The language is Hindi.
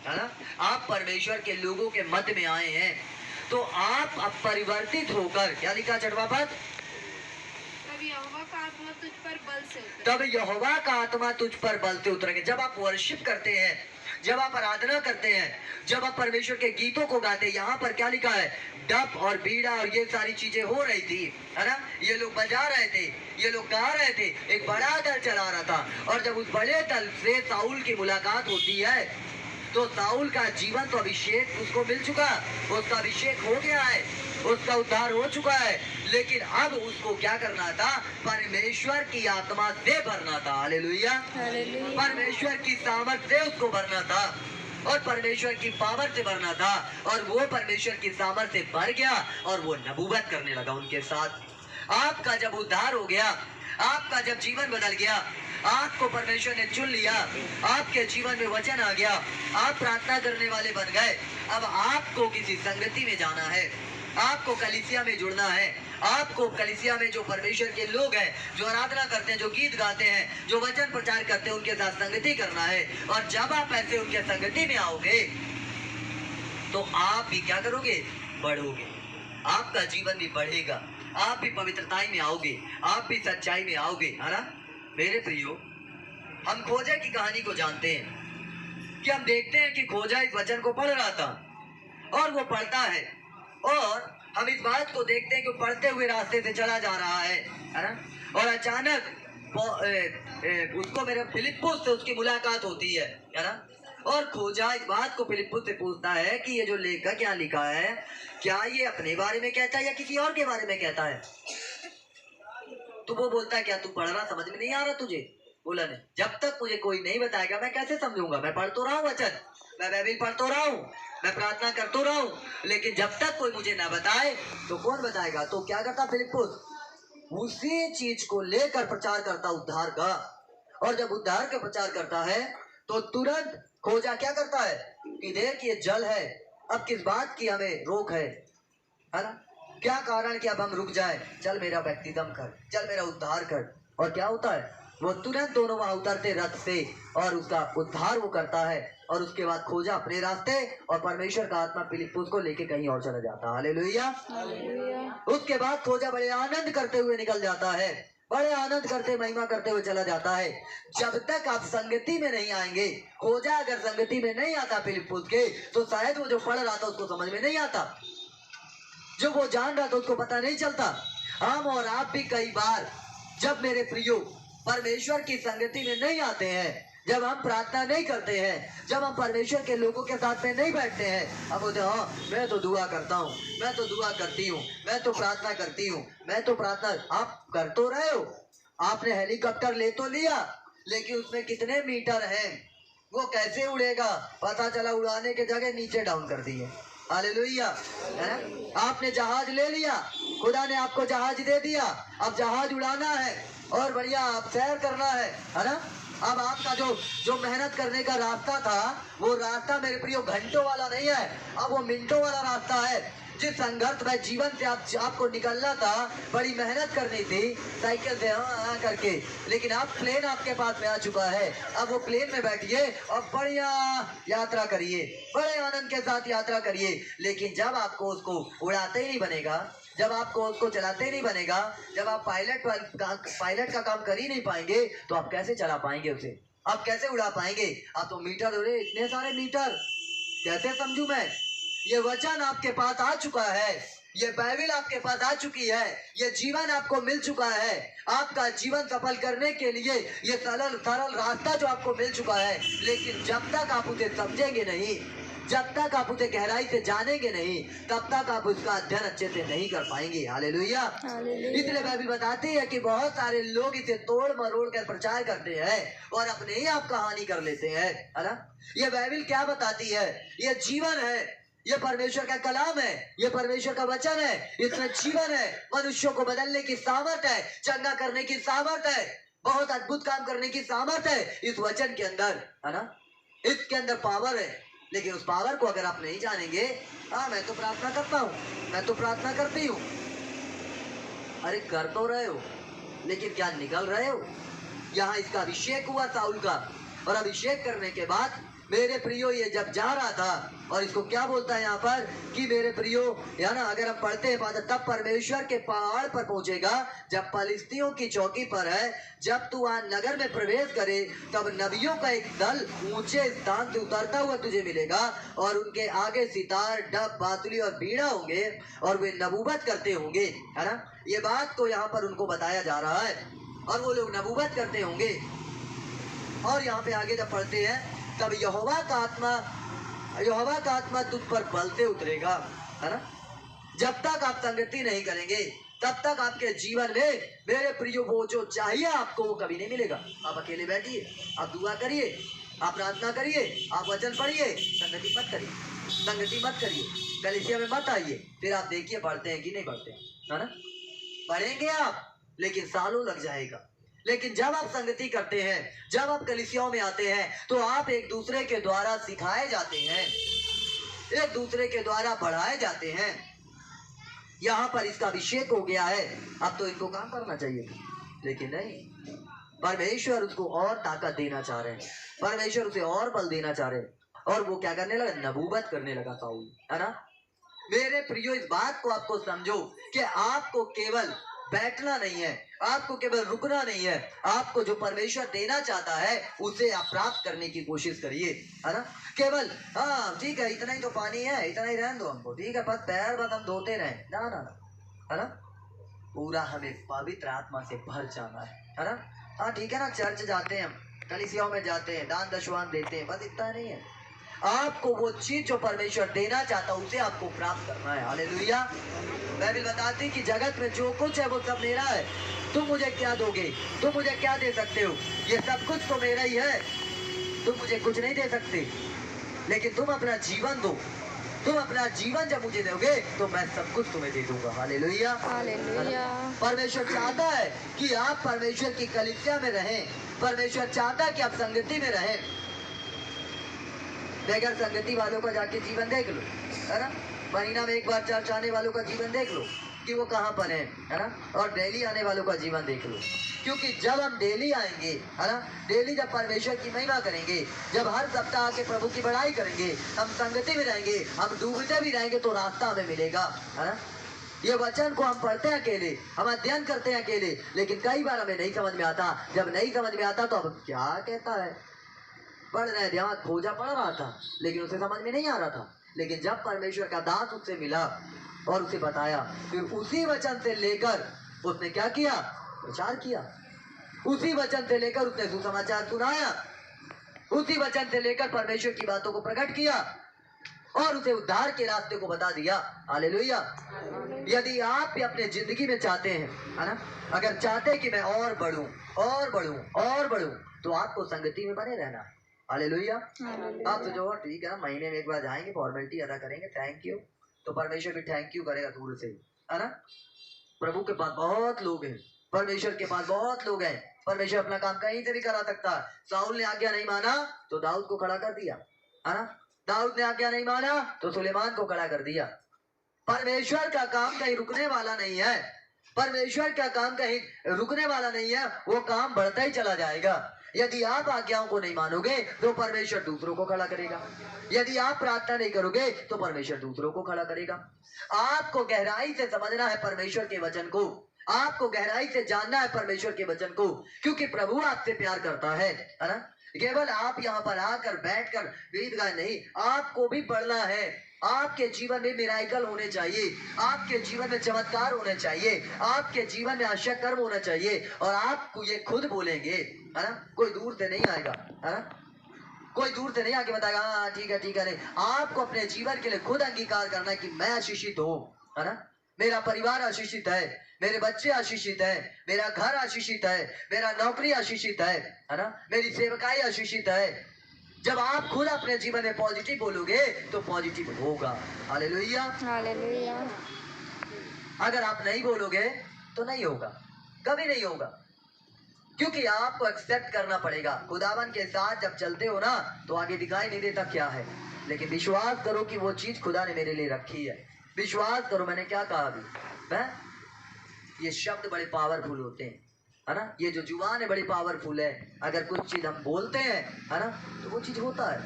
है ना। आप परमेश्वर के लोगों के मध्य में आए हैं तो आप अब परिवर्तित होकर, क्या लिखा छठवां पद, तब यहोवा का आत्मा तुझ पर बल से उतरेगा। तब यहोवा का आत्मा तुझ पर बल से उतरेगा। जब आप वर्शिप करते हैं, जब आप आराधना करते हैं, जब आप परमेश्वर के गीतों को गाते हैं, यहाँ पर क्या लिखा है, डप और बीड़ा और ये सारी चीजें हो रही थी, है ना। ये लोग बजा रहे थे, ये लोग गा रहे थे, एक बड़ा दल चला रहा था। और जब उस बड़े दल से साउल की मुलाकात होती है तो साउल का जीवन तो अभिषेक उसको मिल चुका, उसका अभिषेक हो गया है, उसका उद्धार हो चुका है। लेकिन अब उसको क्या करना था, परमेश्वर की आत्मा से भरना था। हालेलुया। परमेश्वर की सामर्थ से उसको भरना था और परमेश्वर की पावर से भरना था। और वो परमेश्वर की सामर्थ से भर गया और वो नबूवत करने लगा उनके साथ। आपका जब उद्धार हो गया, आपका जब जीवन बदल गया, आपको परमेश्वर ने चुन लिया, आपके जीवन में वचन आ गया, आप प्रार्थना करने वाले बन गए। अब आपको किसी संगति में जाना है, आपको कलीसिया में जुड़ना है, आपको कलीसिया में जो परमेश्वर के लोग हैं, जो आराधना करते हैं, जो गीत गाते हैं, जो वचन प्रचार करते हैं, उनके साथ संगति करना है। और जब आप ऐसे उनके संगति में आओगे तो आप भी क्या करोगे, बढ़ोगे, आपका जीवन भी बढ़ेगा, आप भी पवित्रताई में आओगे, आप भी सच्चाई में आओगे, है ना। मेरे प्रियो, हम खोजा की कहानी को जानते हैं कि हम देखते हैं कि खोजा इस वचन को पढ़ रहा था और वो पढ़ता है और हम इस बात को देखते हैं कि वो पढ़ते हुए रास्ते से चला जा रहा है ना। और अचानक उसको मेरे फिलिप्पुस से उसकी मुलाकात होती है ना। और खोजा इस बात को फिलिप्पुस से पूछता है कि ये जो लेखक क्या लिखा है, क्या ये अपने बारे में कहता है या किसी और के बारे में कहता है। तो वो बोलता है, क्या तू पढ़ रहा, समझ में नहीं आ रहा तुझे। बोला नहीं, जब तक मुझे कोई नहीं बताएगा मैं कैसे समझूंगा। मैं पढ़ तो रहा हूँ वचन, मैं बाइबल पढ़ तो रहा हूँ, मैं प्रार्थना कर तो रहा हूँ, लेकिन जब तक कोई मुझे ना बताए तो कौन बताएगा। तो क्या करता फिलिप्पुस, उसी चीज को लेकर प्रचार करता उद्धार का। और जब उद्धार का प्रचार करता है तो तुरंत खोजा क्या करता है कि देख ये जल है, अब किस बात की हमें रोक है ना। क्या कारण कि अब हम रुक जाए, चल मेरा बैप्टिज्म कर, चल मेरा उद्धार कर। और क्या होता है, वो तुरंत दोनों वहां उतरते रथ से और उसका उद्धार वो करता है। और उसके बाद खोजा अपने रास्ते और परमेश्वर का आत्मा फिलिप्पुस को लेके कहीं और चला जाता है। हालेलुया। उसके बाद खोजा बड़े आनंद करते हुए निकल जाता है, बड़े आनंद करते महिमा करते हुए चला जाता है। जब तक आप संगति में नहीं आएंगे, खोजा अगर संगति में नहीं आता फिलिप्पुस के, तो शायद वो जो पढ़ रहा था उसको समझ में नहीं आता, जो वो जान रहा था उसको पता नहीं चलता। हम और आप भी कई बार जब मेरे प्रियो परमेश्वर की संगति में नहीं आते हैं, जब हम प्रार्थना नहीं करते हैं, जब हम परमेश्वर के लोगों के साथ में नहीं बैठते हैं, अब बोलते हाँ मैं तो दुआ करता हूँ, मैं तो दुआ करती हूँ, मैं तो प्रार्थना करती हूँ, मैं तो प्रार्थना। आप कर तो रहे हो, आपने हेलीकॉप्टर ले तो लिया, लेकिन उसमें कितने मीटर हैं, वो कैसे उड़ेगा, पता चला उड़ाने के जगह नीचे डाउन कर दिए। हालेलुया। आपने जहाज ले लिया, खुदा ने आपको जहाज दे दिया, अब जहाज उड़ाना है और बढ़िया आप सैर करना है ना। अब आपका जो मेहनत करने का रास्ता था, वो रास्ता मेरे प्रियो घंटों वाला नहीं है, अब वो मिनटों वाला रास्ता है। जिस संघर्ष में जीवन से आपको निकलना था, बड़ी मेहनत करनी थी साइकिल से हाँ करके, लेकिन अब प्लेन आपके पास में आ चुका है। अब वो प्लेन में बैठिए और बढ़िया यात्रा करिए, बड़े आनंद के साथ यात्रा करिए। लेकिन जब आपको उसको उड़ाते ही नहीं बनेगा, जब आपको उसको चलाते ही नहीं बनेगा, जब आप पायलट का काम कर ही नहीं पाएंगे, तो आप कैसे चला पाएंगे उसे, आप कैसे उड़ा पाएंगे। आप तो मीटर उड़े, इतने सारे मीटर कैसे समझू मैं। ये वचन आपके पास आ चुका है, ये बाइबल आपके पास आ चुकी है, ये जीवन आपको मिल चुका है। आपका जीवन सफल करने के लिए ये सरल रास्ता जो आपको मिल चुका है। लेकिन जब तक आप उसे समझेंगे नहीं, जब तक आप उसे गहराई से जानेंगे नहीं, तब तक आप उसका अध्ययन अच्छे से नहीं कर पाएंगे। हालेलुया। इसलिए बाइबल बताती है कि बहुत सारे लोग इसे तोड़ मरोड़ कर प्रचार करते हैं और अपने ही आप कहानी कर लेते हैं, है ना। ये बाइबल क्या बताती है, ये जीवन है, ये परमेश्वर का कलाम है, ये परमेश्वर का वचन है, इसमें जीवन है, मनुष्यों को बदलने की सामर्थ है, चंगा करने की सामर्थ है, बहुत अद्भुत काम करने की सामर्थ है इस वचन के अंदर, है ना। इसके अंदर पावर है। लेकिन उस पावर को अगर आप नहीं जानेंगे, हाँ मैं तो प्रार्थना करता हूँ, मैं तो प्रार्थना करती हूँ, अरे कर तो रहे हो, लेकिन क्या निकल रहे हो। यहाँ इसका अभिषेक हुआ साउल का, और अभिषेक करने के बाद मेरे प्रियो ये जब जा रहा था, और इसको क्या बोलता है यहाँ पर कि मेरे प्रियो, या ना अगर हम पढ़ते हैं फादर, तब परमेश्वर के पहाड़ पर पहुंचेगा जब फलिस्तियों की चौकी पर है, जब तू वहां नगर में प्रवेश करे तब नबियों का एक दल ऊंचे स्थान से उतरता हुआ तुझे मिलेगा और उनके आगे सितार, डब, बांसुरी और बीड़ा होंगे और वे नबूवत करते होंगे, है ना। ये बात को यहाँ पर उनको बताया जा रहा है और वो लोग नबूवत करते होंगे। और यहाँ पे आगे जब पढ़ते हैं तब यहोवा का आत्मा तुझ पर बल से उतरेगा, है ना। जब तक आप संगति नहीं करेंगे तब तक आपके जीवन में मेरे प्रियो वो जो चाहिए आपको वो कभी नहीं मिलेगा। आप अकेले बैठिए, आप दुआ करिए, आप प्रार्थना करिए, आप वचन पढ़िए, संगति मत करिए, कलीसिया में मत आइए, फिर आप देखिए बढ़ते हैं कि नहीं बढ़ते हैं, है ना। पढ़ेंगे आप लेकिन सालों लग जाएगा। लेकिन जब आप संगति करते हैं, जब आप कलीसियाओं में आते हैं तो आप एक दूसरे के द्वारा सिखाए जाते हैं, एक दूसरे के द्वारा बढ़ाए जाते हैं। यहाँ पर इसका अभिषेक हो गया है, अब तो इनको काम करना चाहिए, लेकिन नहीं, परमेश्वर उसको और ताकत देना चाह रहे हैं, परमेश्वर उसे और बल देना चाह रहे हैं। और वो क्या करने लगा, नबूवत करने लगा साउल, है ना। मेरे प्रियो इस बात को आपको समझो कि आपको केवल बैठना नहीं है, आपको केवल रुकना नहीं है, आपको जो परमेश्वर देना चाहता है उसे आप प्राप्त करने की कोशिश करिए, है ना। केवल हाँ ठीक है, इतना ही तो पानी है, इतना ही रहने दो हमको, ठीक है, बस पैर बस हम धोते रहे, ना ना ना, है ना। पूरा हमें पवित्र आत्मा से भर जाना है ना। हाँ ठीक है ना, चर्च जाते हैं, हम कलीसियाओं में जाते हैं, दान दशवान देते हैं, बस इतना नहीं है। आपको वो चीज जो परमेश्वर देना चाहता है उसे आपको प्राप्त करना है। हालेलुया। बाइबल बताती कि जगत में जो कुछ है वो सब मेरा है, तुम मुझे क्या दोगे, तुम मुझे क्या दे सकते हो, ये सब कुछ तो मेरा ही है, तुम मुझे कुछ नहीं दे सकते, लेकिन तुम अपना जीवन दो, तुम अपना जीवन जब मुझे दोगे तो मैं सब कुछ तुम्हें दे दूंगा। हालेलुया। हालेलुया। परमेश्वर चाहता है कि आप परमेश्वर की कलीसिया में रहें, परमेश्वर चाहता है कि आप संगति में रहें। बगैर संगति वालों का जाके जीवन देख लो, है ना। महीना में एक बार चर्च आने वालों का जीवन देख लो कि वो कहाँ पर है ना। और डेली आने वालों का जीवन देख लो, क्योंकि जब हम डेली आएंगे, है ना, डेली जब परमेश्वर की महिमा करेंगे, जब हर सप्ताह के प्रभु की बड़ाई करेंगे, हम संगति में रहेंगे, हम डूबते भी रहेंगे तो रास्ता हमें मिलेगा, है ना। ये वचन को हम पढ़ते हैं अकेले, हम अध्ययन करते हैं अकेले, लेकिन कई बार हमें नहीं समझ में आता। जब नहीं समझ में आता तो अब क्या कहता है, पढ़ रहे ध्यान खोजा पढ़ रहा था लेकिन उसे समझ में नहीं आ रहा था। लेकिन जब परमेश्वर का दास उससे मिला और उसे बताया, फिर उसी वचन से लेकर उसने क्या किया, प्रचार किया, उसी वचन से लेकर उसने सुसमाचार सुनाया, उसी वचन से लेकर परमेश्वर की बातों को प्रकट किया और उसे उद्धार के रास्ते को बता दिया। हालेलुया। यदि आप भी अपने जिंदगी में चाहते हैं, है ना, अगर चाहते हैं कि मैं और बढ़ूं और बढ़ूं और बढ़ूं, तो आपको संगति में बने रहना। हालेलुया। आप तो जो ठीक है ना, महीने में एक बार जाएंगे, फॉर्मेलिटी अदा करेंगे, थैंक यू, तो परमेश्वर भी थैंक यू करेगा दूर से, है ना। प्रभु के पास बहुत लोग हैं, परमेश्वर के पास बहुत लोग हैं, परमेश्वर अपना काम कहीं से भी करा सकता है। साउल ने आज्ञा नहीं माना तो दाऊद को खड़ा कर दिया, है ना। दाऊद ने आज्ञा नहीं माना तो सुलेमान को खड़ा कर दिया। परमेश्वर का काम कहीं रुकने वाला नहीं है, परमेश्वर का काम कहीं रुकने वाला नहीं है, वो काम बढ़ता ही चला जाएगा। यदि आप आज्ञाओं को नहीं मानोगे तो परमेश्वर दूसरों को खड़ा करेगा, यदि आप प्रार्थना नहीं करोगे तो परमेश्वर दूसरों को खड़ा करेगा। आपको गहराई से समझना है परमेश्वर के वचन को, आपको गहराई से जानना है परमेश्वर के वचन को, क्योंकि प्रभु आपसे प्यार करता है ना। केवल आप यहाँ पर आकर बैठकर गीत गाए नहीं, आपको भी पढ़ना है। आपके जीवन में मिराइकल होने चाहिए, आपके जीवन में चमत्कार होने चाहिए, आपके जीवन में आशा कर्म होना चाहिए, और आपको ये खुद बोलेंगे, है ना। कोई दूर से नहीं आएगा, है ना, कोई दूर से नहीं आके बताएगा हाँ ठीक है नहीं। आपको अपने जीवन के लिए खुद अंगीकार करना है कि मैं आशीषित हूँ, है ना, मेरा परिवार आशीषित है, मेरे बच्चे आशीषित है, मेरा घर आशीषित है, मेरा नौकरी आशीषित है ना, मेरी सेवकाई आशीषित है। जब आप खुद अपने जीवन में पॉजिटिव बोलोगे तो पॉजिटिव होगा। हालेलुया। हालेलुया। अगर आप नहीं बोलोगे तो नहीं होगा, कभी नहीं होगा, क्योंकि आपको एक्सेप्ट करना पड़ेगा। खुदावन के साथ जब चलते हो ना तो आगे दिखाई नहीं देता क्या है, लेकिन विश्वास करो कि वो चीज खुदा ने मेरे लिए रखी है। विश्वास करो, मैंने क्या कहा अभी, है ये शब्द बड़े पावरफुल होते हैं, है ना। ये जो जुबान है बड़ी पावरफुल है, अगर कुछ चीज हम बोलते हैं, है ना, तो वो चीज होता है।